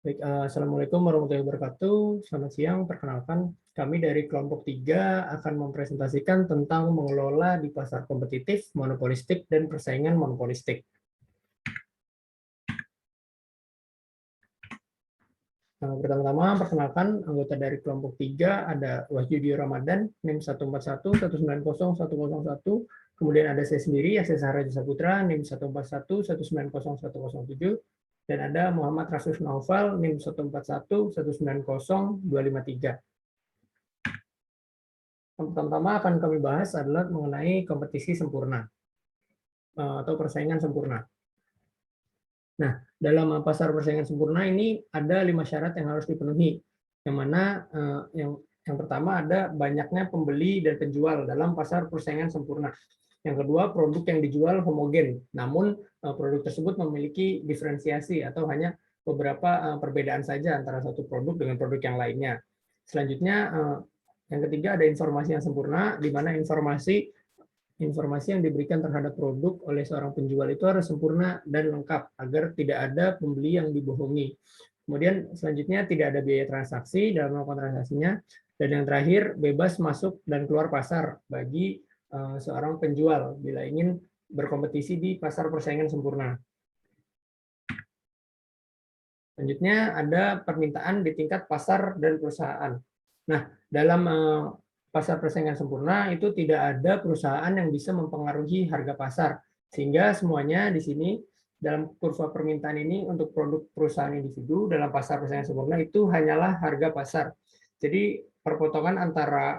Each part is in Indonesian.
Baik, Assalamualaikum warahmatullahi wabarakatuh. Selamat siang, perkenalkan kami dari kelompok 3 akan mempresentasikan tentang mengelola di pasar kompetitif, monopolistik, dan persaingan monopolistik. Pertama-tama, perkenalkan anggota dari kelompok 3 ada Wahyudi Ramadan, NIM 141-190-101, kemudian ada saya sendiri, Yasir Sahraja Saputra, NIM 141-190-107, dan ada Muhammad Rasus Naufal, NIM 141-190-253. Yang pertama akan kami bahas adalah mengenai kompetisi sempurna atau persaingan sempurna. Nah, dalam pasar persaingan sempurna ini ada 5 syarat yang harus dipenuhi. Yang mana yang pertama ada banyaknya pembeli dan penjual dalam pasar persaingan sempurna. Yang kedua, produk yang dijual homogen, namun produk tersebut memiliki diferensiasi atau hanya beberapa perbedaan saja antara satu produk dengan produk yang lainnya. Selanjutnya, yang ketiga ada informasi yang sempurna, di mana informasi yang diberikan terhadap produk oleh seorang penjual itu harus sempurna dan lengkap agar tidak ada pembeli yang dibohongi. Kemudian selanjutnya tidak ada biaya transaksi dalam melakukan transaksinya. Dan yang terakhir, bebas masuk dan keluar pasar bagi seorang penjual bila ingin berkompetisi di pasar persaingan sempurna. Selanjutnya ada permintaan di tingkat pasar dan perusahaan. Nah, dalam pasar persaingan sempurna itu tidak ada perusahaan yang bisa mempengaruhi harga pasar, sehingga semuanya di sini dalam kurva permintaan ini untuk produk perusahaan individu dalam pasar persaingan sempurna itu hanyalah harga pasar. Jadi perpotongan antara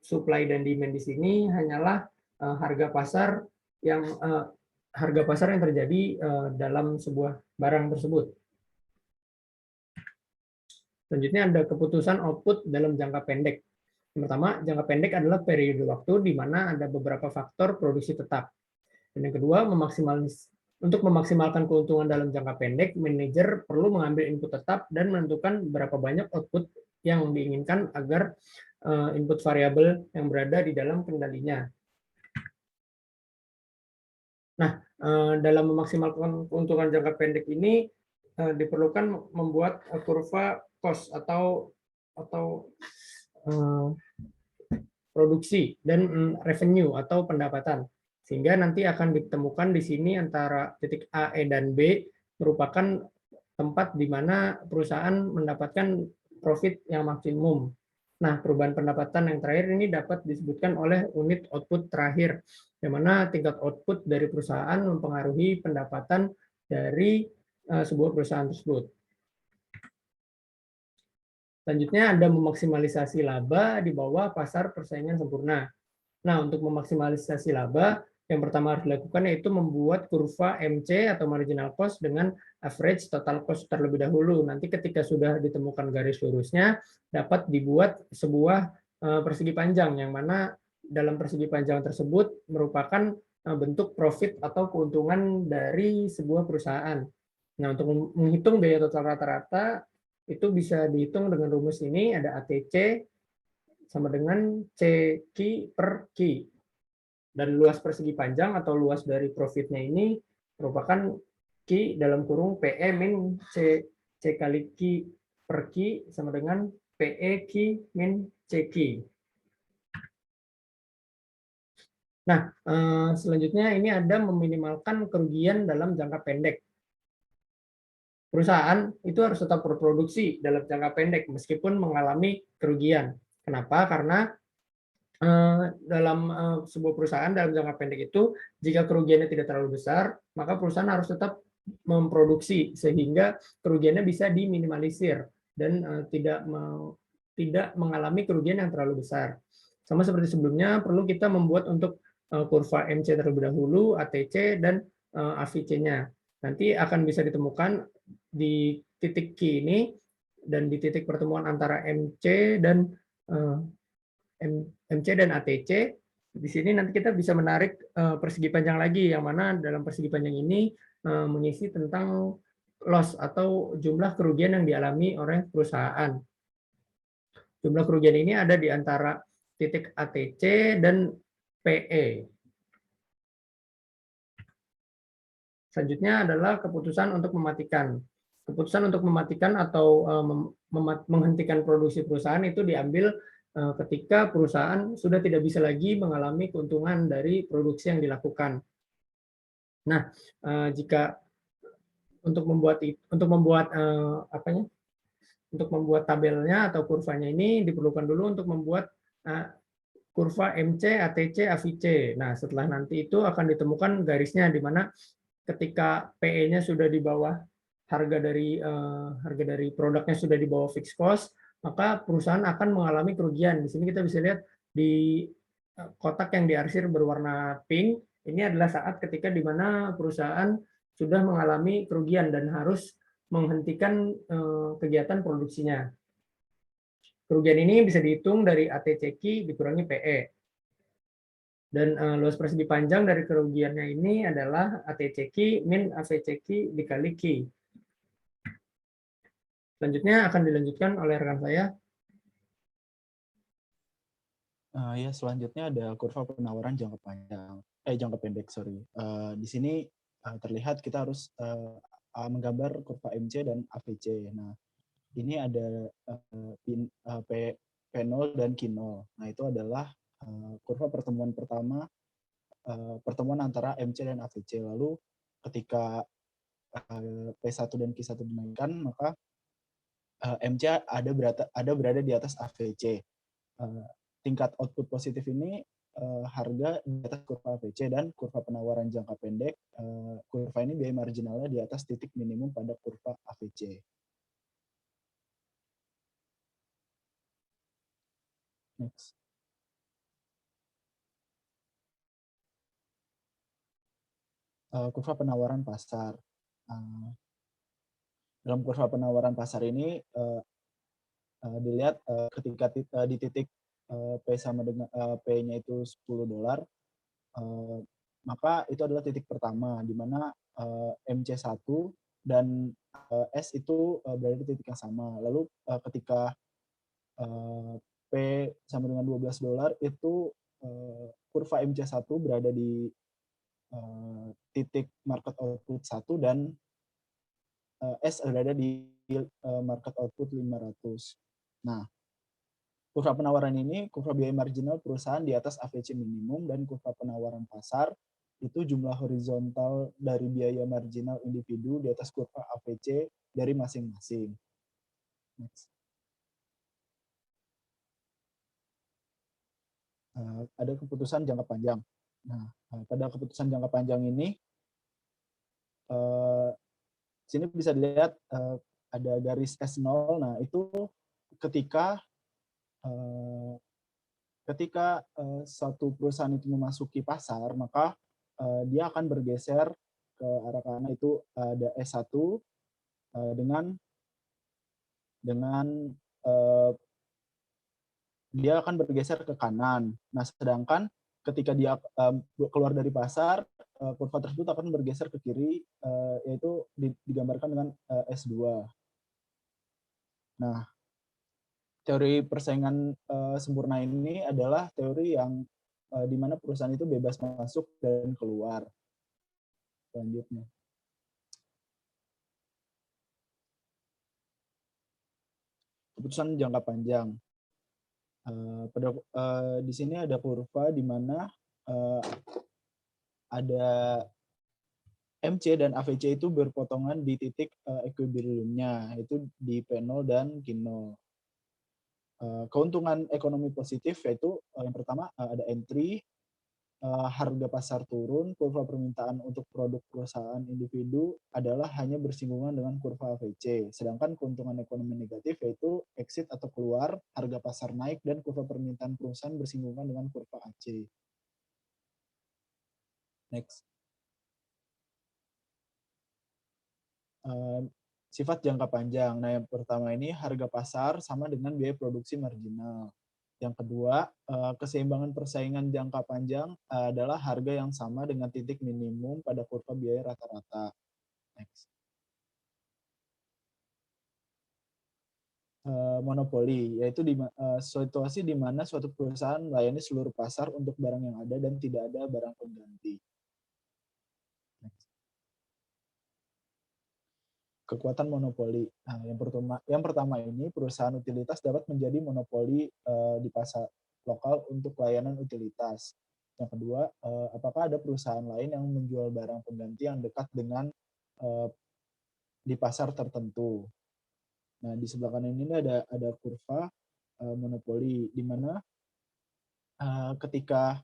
supply dan demand di sini hanyalah harga pasar yang terjadi dalam sebuah barang tersebut. Selanjutnya ada keputusan output dalam jangka pendek. Yang pertama, jangka pendek adalah periode waktu di mana ada beberapa faktor produksi tetap. Dan yang kedua, untuk memaksimalkan keuntungan dalam jangka pendek, manajer perlu mengambil input tetap dan menentukan berapa banyak output yang diinginkan agar input variabel yang berada di dalam kendalinya. Nah, dalam memaksimalkan keuntungan jangka pendek ini diperlukan membuat kurva cost atau produksi dan revenue atau pendapatan, sehingga nanti akan ditemukan di sini antara titik A, E, dan B merupakan tempat di mana perusahaan mendapatkan profit yang maksimum. Nah, perubahan pendapatan yang terakhir ini dapat disebutkan oleh unit output terakhir, di mana tingkat output dari perusahaan mempengaruhi pendapatan dari sebuah perusahaan tersebut. Selanjutnya ada memaksimalisasi laba di bawah pasar persaingan sempurna. Nah, untuk memaksimalisasi laba, yang pertama harus dilakukan yaitu membuat kurva MC atau marginal cost dengan average total cost terlebih dahulu. Nanti ketika sudah ditemukan garis lurusnya, dapat dibuat sebuah persegi panjang, yang mana dalam persegi panjang tersebut merupakan bentuk profit atau keuntungan dari sebuah perusahaan. Nah, untuk menghitung biaya total rata-rata, itu bisa dihitung dengan rumus ini, ada ATC sama dengan CQ per Q. Dan luas persegi panjang atau luas dari profitnya ini merupakan Q dalam kurung PE min C kali Q per Q sama dengan PE Q min CQ. Nah, selanjutnya ini ada meminimalkan kerugian dalam jangka pendek. Perusahaan itu harus tetap berproduksi dalam jangka pendek meskipun mengalami kerugian. Kenapa? Karena dalam sebuah perusahaan dalam jangka pendek itu, jika kerugiannya tidak terlalu besar, maka perusahaan harus tetap memproduksi sehingga kerugiannya bisa diminimalisir dan tidak mengalami kerugian yang terlalu besar. Sama seperti sebelumnya, perlu kita membuat untuk kurva MC terlebih dahulu, ATC, dan AVC-nya. Nanti akan bisa ditemukan di titik Q ini dan di titik pertemuan antara MC dan ATC. Di sini nanti kita bisa menarik persegi panjang lagi, yang mana dalam persegi panjang ini mengisi tentang loss atau jumlah kerugian yang dialami oleh perusahaan. Jumlah kerugian ini ada di antara titik ATC dan PE. Selanjutnya adalah keputusan untuk mematikan. Keputusan untuk mematikan atau menghentikan produksi perusahaan itu diambil ketika perusahaan sudah tidak bisa lagi mengalami keuntungan dari produksi yang dilakukan. Nah, jika untuk membuat untuk membuat tabelnya atau kurvanya ini diperlukan dulu untuk membuat kurva MC, ATC, AVC. Nah, setelah nanti itu akan ditemukan garisnya di mana ketika PE-nya sudah di bawah harga dari produknya sudah di bawah fixed cost, maka perusahaan akan mengalami kerugian. Di sini kita bisa lihat di kotak yang diarsir berwarna pink, ini adalah saat ketika di mana perusahaan sudah mengalami kerugian dan harus menghentikan kegiatan produksinya. Kerugian ini bisa dihitung dari ATCQ dikurangi PE. Dan luas persegi panjang dari kerugiannya ini adalah ATCQ min AVCQ dikali Q. Selanjutnya akan dilanjutkan oleh rekan saya. Ya, selanjutnya ada kurva penawaran jangka pendek, sorry. Di sini terlihat kita harus menggambar kurva MC dan AVC. Nah, ini ada P0 dan Q0. Nah, itu adalah kurva pertemuan pertama, pertemuan antara MC dan AVC. Lalu ketika P1 dan Q1 dinaikkan, maka MC ada berada di atas AVC. Tingkat output positif ini harga di atas kurva AVC dan kurva penawaran jangka pendek. Kurva ini biaya marginalnya di atas titik minimum pada kurva AVC. Next. Kurva penawaran pasar. Dalam kurva penawaran pasar ini dilihat ketika di titik P sama dengan P-nya itu $10, maka itu adalah titik pertama di mana MC1 dan S itu berada di titik yang sama. Lalu ketika P sama dengan $12 itu kurva MC1 berada di titik market output 1 dan S berada di market output 500. Nah, kurva penawaran ini, kurva biaya marginal perusahaan di atas AVC minimum, dan kurva penawaran pasar itu jumlah horizontal dari biaya marginal individu di atas kurva AVC dari masing-masing. Next. Ada keputusan jangka panjang. Nah, pada keputusan jangka panjang ini, sini bisa dilihat ada garis S0. Nah, itu ketika suatu perusahaan itu memasuki pasar, maka dia akan bergeser ke arah kanan, itu ada S1 dengan dia akan bergeser ke kanan. Nah, sedangkan ketika dia keluar dari pasar, kurva tersebut akan bergeser ke kiri, yaitu digambarkan dengan S2. Nah, teori persaingan sempurna ini adalah teori yang di mana perusahaan itu bebas masuk dan keluar. Selanjutnya. Keputusan jangka panjang. Di sini ada kurva di mana ada MC dan AVC itu berpotongan di titik equilibriumnya, yaitu di P0 dan Q0. Keuntungan ekonomi positif yaitu yang pertama ada entry, harga pasar turun, kurva permintaan untuk produk perusahaan individu adalah hanya bersinggungan dengan kurva AVC. Sedangkan keuntungan ekonomi negatif yaitu exit atau keluar, harga pasar naik, dan kurva permintaan perusahaan bersinggungan dengan kurva AC. Next. Sifat jangka panjang. Nah, yang pertama ini harga pasar sama dengan biaya produksi marginal. Yang kedua, keseimbangan persaingan jangka panjang adalah harga yang sama dengan titik minimum pada kurva biaya rata-rata. Next. Monopoli, yaitu situasi di mana suatu perusahaan melayani seluruh pasar untuk barang yang ada dan tidak ada barang pengganti. Next. kekuatan monopoli. Nah, yang pertama ini perusahaan utilitas dapat menjadi monopoli di pasar lokal untuk layanan utilitas. Yang kedua, apakah ada perusahaan lain yang menjual barang pengganti yang dekat dengan di pasar tertentu. Nah, di sebelah kanan ini ada kurva monopoli, di mana ketika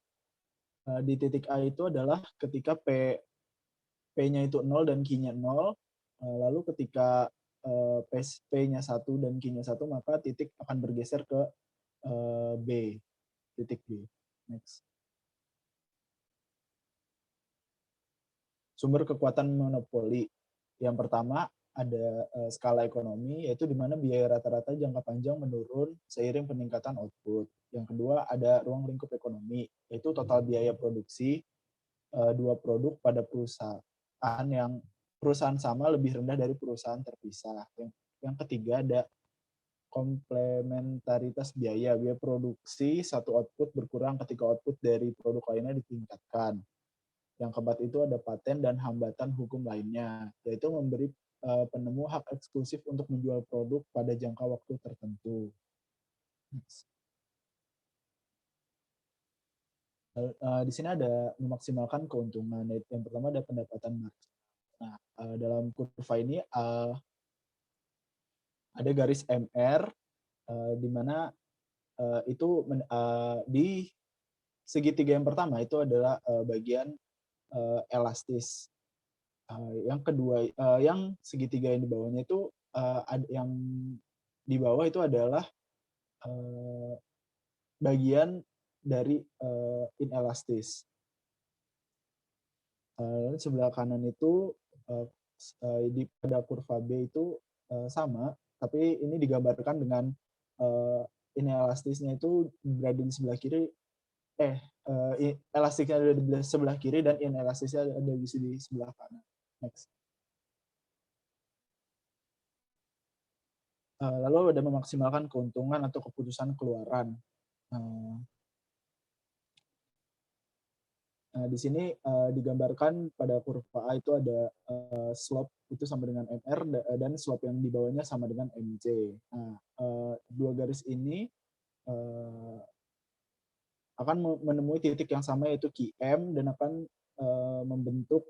di titik A itu adalah ketika P-nya itu 0 dan Q-nya 0, lalu ketika P-nya 1 dan Q-nya 1, maka titik akan bergeser ke B, titik B. Next. Sumber kekuatan monopoli. Yang pertama, ada skala ekonomi, yaitu di mana biaya rata-rata jangka panjang menurun seiring peningkatan output. Yang kedua, ada ruang lingkup ekonomi, yaitu total biaya produksi dua produk pada perusahaan sama lebih rendah dari perusahaan terpisah. Yang ketiga, ada komplementaritas biaya produksi satu output berkurang ketika output dari produk lainnya ditingkatkan. Yang keempat itu ada paten dan hambatan hukum lainnya, yaitu memberi penemu hak eksklusif untuk menjual produk pada jangka waktu tertentu. Di sini ada memaksimalkan keuntungan. Yang pertama ada pendapatan marginal. Nah, dalam kurva ini ada garis MR di mana itu di segitiga yang pertama itu adalah bagian elastis. Yang kedua, yang segitiga yang di bawahnya itu yang di bawah itu adalah bagian dari inelastis. Sebelah kanan itu pada kurva B itu sama, tapi ini digambarkan dengan inelastisnya itu berada di sebelah kiri, elastiknya ada di sebelah kiri dan inelastisnya ada di sebelah kanan. Next. Lalu ada memaksimalkan keuntungan atau keputusan keluaran. Nah, di sini digambarkan pada kurva A itu ada slope itu sama dengan MR dan slope yang di bawahnya sama dengan MC. Nah, dua garis ini akan menemui titik yang sama yaitu QM dan akan membentuk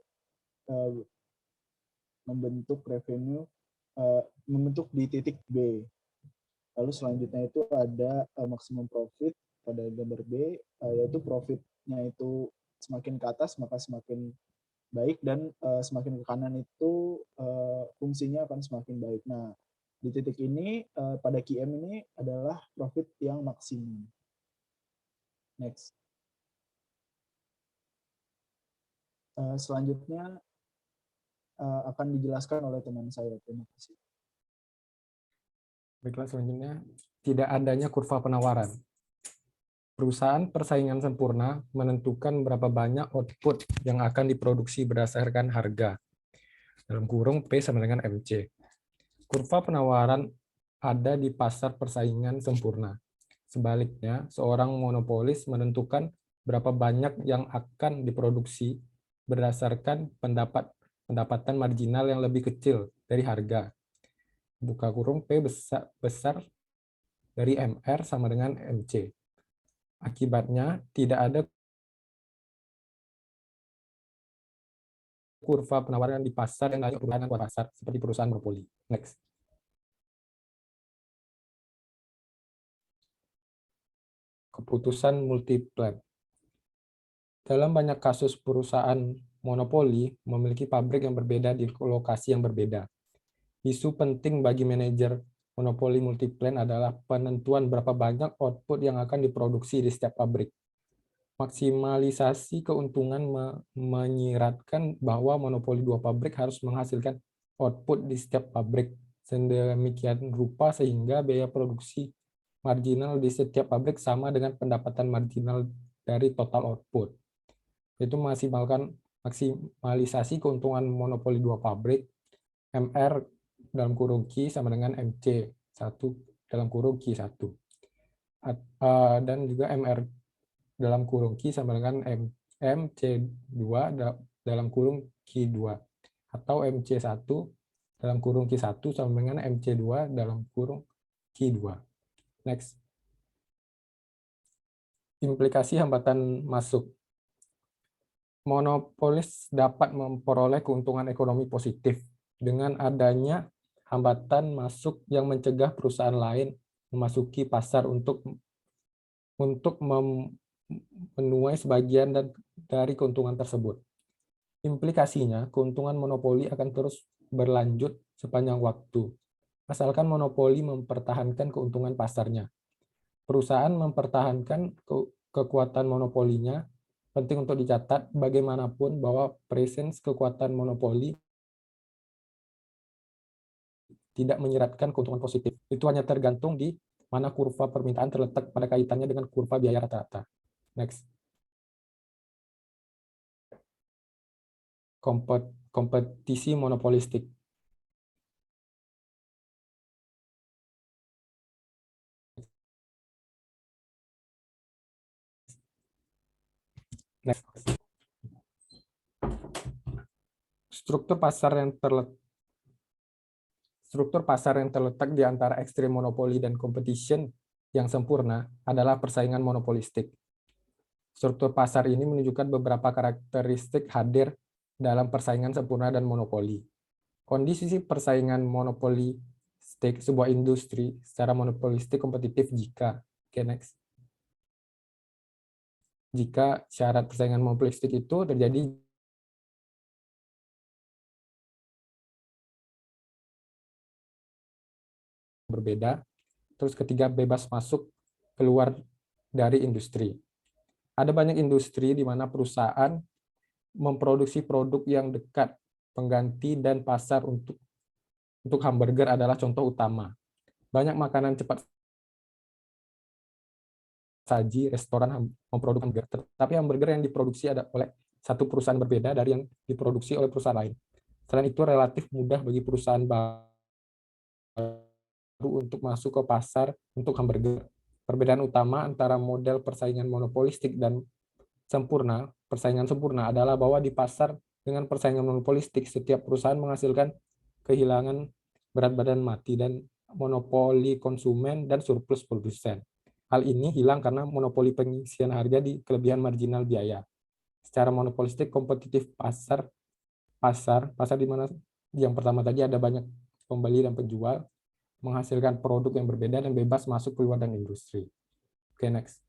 revenue, membentuk di titik B. Lalu selanjutnya itu ada maksimum profit pada gambar B, yaitu profitnya itu semakin ke atas maka semakin baik dan semakin ke kanan itu fungsinya akan semakin baik. Nah, di titik ini pada QM ini adalah profit yang maksimum. Next. Selanjutnya akan dijelaskan oleh teman saya. Terima kasih. Baiklah, selanjutnya tidak adanya kurva penawaran. Perusahaan persaingan sempurna menentukan berapa banyak output yang akan diproduksi berdasarkan harga. Dalam kurung P sama dengan MC. Kurva penawaran ada di pasar persaingan sempurna. Sebaliknya, seorang monopolis menentukan berapa banyak yang akan diproduksi berdasarkan pendapatan marginal yang lebih kecil dari harga. Buka kurung P besar dari MR sama dengan MC. Akibatnya, tidak ada kurva penawaran di pasar yang lain perusahaan pasar, seperti perusahaan monopoli. Next. Keputusan multiplan. Dalam banyak kasus perusahaan monopoli memiliki pabrik yang berbeda di lokasi yang berbeda. Isu penting bagi manajer monopoli multiplan adalah penentuan berapa banyak output yang akan diproduksi di setiap pabrik. Maksimalisasi keuntungan menyiratkan bahwa monopoli dua pabrik harus menghasilkan output di setiap pabrik sedemikian rupa sehingga biaya produksi marginal di setiap pabrik sama dengan pendapatan marginal dari total output. Itu maksimalisasi keuntungan monopoli dua pabrik, MR dalam kurung Q sama dengan MC 1 dalam kurung Q1. Dan juga MR dalam kurung Q sama dengan MC2 dalam kurung Q2. Atau MC1 dalam kurung Q1 sama dengan MC2 dalam kurung Q2. Next. Implikasi hambatan masuk. Monopolis dapat memperoleh keuntungan ekonomi positif dengan adanya hambatan masuk yang mencegah perusahaan lain memasuki pasar untuk menuai sebagian dari keuntungan tersebut. Implikasinya, keuntungan monopoli akan terus berlanjut sepanjang waktu, asalkan monopoli mempertahankan keuntungan pasarnya. Perusahaan mempertahankan kekuatan monopolinya. Penting untuk dicatat bagaimanapun bahwa presence kekuatan monopoli tidak menyiratkan keuntungan positif. Itu hanya tergantung di mana kurva permintaan terletak pada kaitannya dengan kurva biaya rata-rata. Next. Kompetisi monopolistik. Next. Struktur pasar yang terletak di antara ekstrim monopoli dan competition yang sempurna adalah persaingan monopolistik. Struktur pasar ini menunjukkan beberapa karakteristik hadir dalam persaingan sempurna dan monopoli. Kondisi persaingan monopolistik sebuah industri secara monopolistik kompetitif jika jika syarat persaingan monopolistik itu terjadi berbeda. Terus ketiga, bebas masuk keluar dari industri. Ada banyak industri di mana perusahaan memproduksi produk yang dekat pengganti dan pasar untuk hamburger adalah contoh utama. Banyak makanan cepat saji restoran memproduksi hamburger, tetapi hamburger yang diproduksi oleh satu perusahaan berbeda dari yang diproduksi oleh perusahaan lain. Selain itu relatif mudah bagi perusahaan baru untuk masuk ke pasar untuk hamburger. Perbedaan utama antara model persaingan monopolistik dan persaingan sempurna adalah bahwa di pasar dengan persaingan monopolistik, setiap perusahaan menghasilkan kehilangan berat badan mati dan monopoli konsumen dan surplus produsen. Hal ini hilang karena monopoli pengisian harga di kelebihan marginal biaya. Secara monopolistik kompetitif pasar di mana yang pertama tadi ada banyak pembeli dan penjual, menghasilkan produk yang berbeda dan bebas masuk keluar dari industri. Oke, next.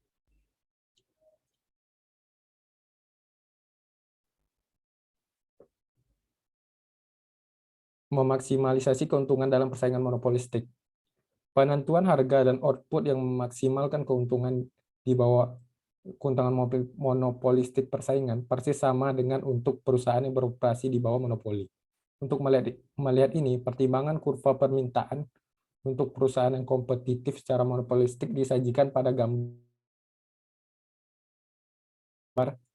Memaksimalisasi keuntungan dalam persaingan monopolistik. Penentuan harga dan output yang memaksimalkan keuntungan di bawah keuntungan monopolistik persaingan persis sama dengan untuk perusahaan yang beroperasi di bawah monopoli. Untuk melihat ini, pertimbangan kurva permintaan untuk perusahaan yang kompetitif secara monopolistik disajikan pada gambar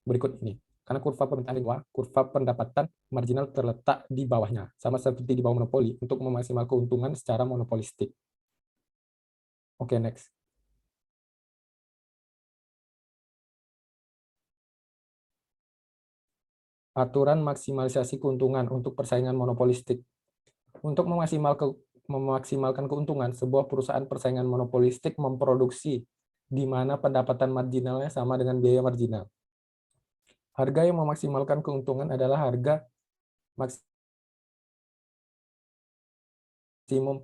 berikut ini. Karena kurva permintaan di bawah, kurva pendapatan marginal terletak di bawahnya, sama seperti di bawah monopoli, untuk memaksimal keuntungan secara monopolistik. Oke, next. Aturan maksimalisasi keuntungan untuk persaingan monopolistik. Untuk memaksimalkan keuntungan, sebuah perusahaan persaingan monopolistik memproduksi di mana pendapatan marginalnya sama dengan biaya marginal. Harga yang memaksimalkan keuntungan adalah harga maksimum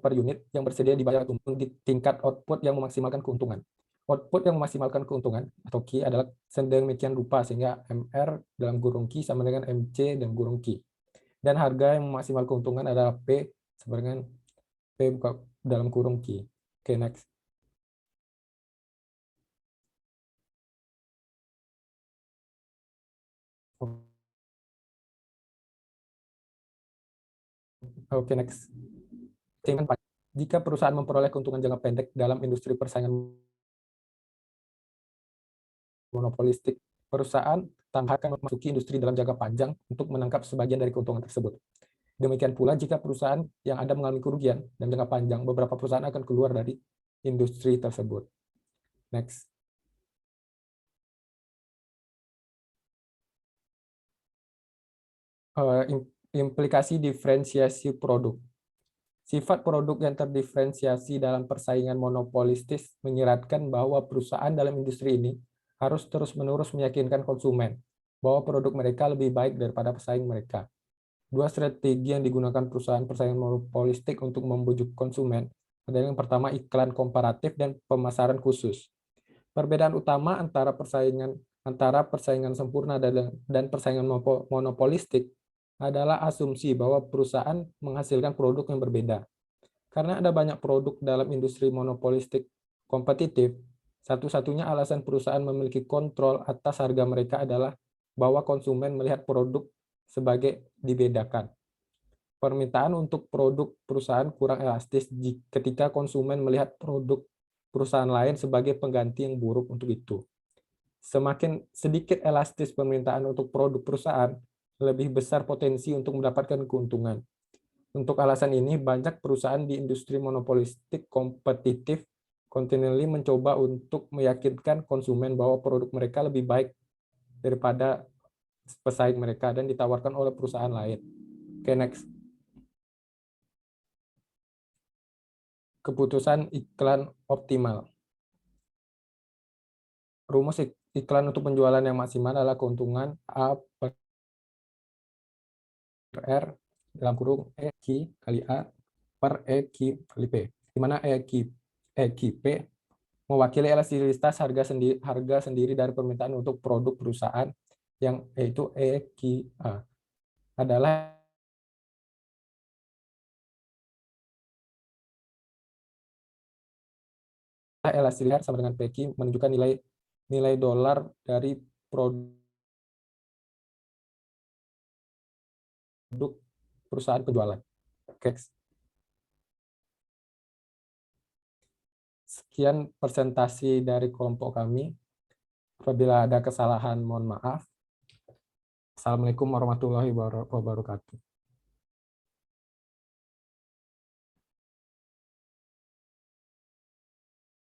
per unit yang bersedia dibayar untuk di tingkat output yang memaksimalkan keuntungan. Output yang memaksimalkan keuntungan atau Q adalah sedemikian rupa sehingga MR dalam kurung Q sama dengan MC dan kurung Q. Dan harga yang memaksimalkan keuntungan adalah P sama dengan P dalam kurung Q. Oke, next. Oke, next. Jika perusahaan memperoleh keuntungan jangka pendek dalam industri persaingan monopolistik, perusahaan tanpa akan memasuki industri dalam jangka panjang untuk menangkap sebagian dari keuntungan tersebut. Demikian pula jika perusahaan yang ada mengalami kerugian dan jangka panjang, beberapa perusahaan akan keluar dari industri tersebut. Next. Implikasi diferensiasi produk. Sifat produk yang terdiferensiasi dalam persaingan monopolistis menyiratkan bahwa perusahaan dalam industri ini harus terus-menerus meyakinkan konsumen bahwa produk mereka lebih baik daripada pesaing mereka. Dua strategi yang digunakan perusahaan persaingan monopolistik untuk membujuk konsumen adalah yang pertama iklan komparatif dan pemasaran khusus. Perbedaan utama antara persaingan sempurna dan persaingan monopolistik adalah asumsi bahwa perusahaan menghasilkan produk yang berbeda. Karena ada banyak produk dalam industri monopolistik kompetitif, satu-satunya alasan perusahaan memiliki kontrol atas harga mereka adalah bahwa konsumen melihat produk sebagai dibedakan. Permintaan untuk produk perusahaan kurang elastis ketika konsumen melihat produk perusahaan lain sebagai pengganti yang buruk untuk itu. Semakin sedikit elastis permintaan untuk produk perusahaan, lebih besar potensi untuk mendapatkan keuntungan. Untuk alasan ini, banyak perusahaan di industri monopolistik kompetitif continually mencoba untuk meyakinkan konsumen bahwa produk mereka lebih baik daripada pesaing mereka dan ditawarkan oleh perusahaan lain. Oke, next. Keputusan iklan optimal. Rumus iklan untuk penjualan yang maksimal adalah keuntungan A per R dalam kurung EQ kali A per EQ kali P, di mana EQ P mewakili elastisitas harga sendiri dari permintaan untuk produk perusahaan, yang yaitu EQ A adalah elastisitas sama dengan PQ menunjukkan nilai dolar dari produk perusahaan penjualan. Oke. Sekian presentasi dari kelompok kami. Apabila ada kesalahan, mohon maaf. Assalamualaikum warahmatullahi wabarakatuh.